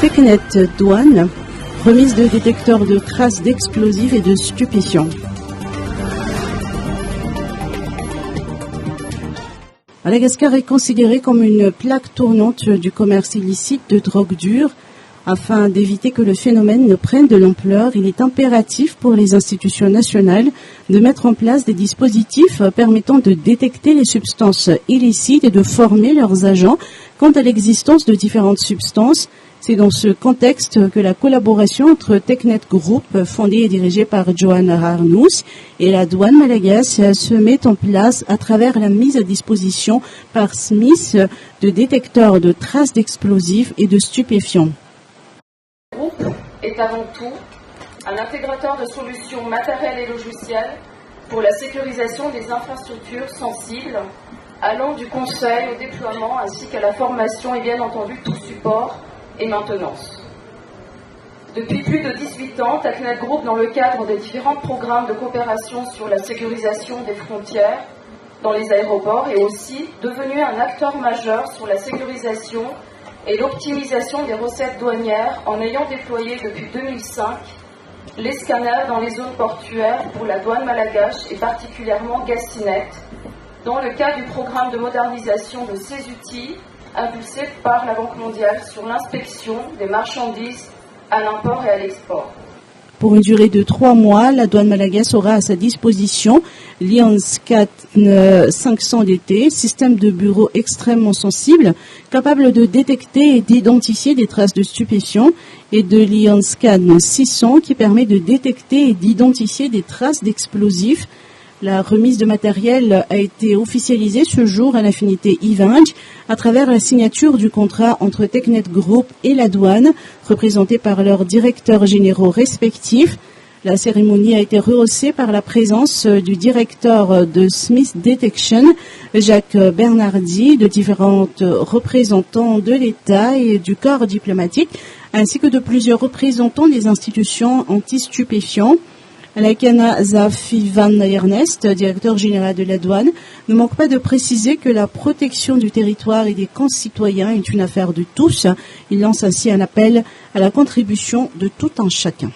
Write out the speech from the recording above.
Technet Douane, remise de détecteurs de traces d'explosifs et de stupéfiants. Madagascar est considéré comme une plaque tournante du commerce illicite de drogue dure. Afin d'éviter que le phénomène ne prenne de l'ampleur, il est impératif pour les institutions nationales de mettre en place des dispositifs permettant de détecter les substances illicites et de former leurs agents quant à l'existence de différentes substances. C'est dans ce contexte que la collaboration entre Technet Group, fondée et dirigée par Johan Arnous, et la douane malagasy se met en place à travers la mise à disposition par Smith de détecteurs de traces d'explosifs et de stupéfiants. Le groupe est avant tout un intégrateur de solutions matérielles et logicielles pour la sécurisation des infrastructures sensibles, allant du conseil au déploiement ainsi qu'à la formation et bien entendu tout support et maintenance. Depuis plus de 18 ans, Technet Group, dans le cadre des différents programmes de coopération sur la sécurisation des frontières dans les aéroports, est aussi devenu un acteur majeur sur la sécurisation et l'optimisation des recettes douanières en ayant déployé depuis 2005 les scanners dans les zones portuaires pour la douane malgache et particulièrement Gastinet, dans le cadre du programme de modernisation de ces outils impulsé par la Banque mondiale sur l'inspection des marchandises à l'import et à l'export. Pour une durée de 3 mois, la douane malagasy aura à sa disposition l'IANSCAT 500 DT, système de bureau extrêmement sensible, capable de détecter et d'identifier des traces de stupéfiants, et de l'IANSCAT 600 qui permet de détecter et d'identifier des traces d'explosifs. La remise de matériel a été officialisée ce jour à l'Infinité Event à travers la signature du contrat entre Technet Group et la douane, représentés par leurs directeurs généraux respectifs. La cérémonie a été rehaussée par la présence du directeur de Smith Detection, Jacques Bernardi, de différents représentants de l'État et du corps diplomatique, ainsi que de plusieurs représentants des institutions anti-stupéfiants. Alaikana Zafivan Ernest, directeur général de la douane, ne manque pas de préciser que la protection du territoire et des concitoyens est une affaire de tous. Il lance ainsi un appel à la contribution de tout un chacun.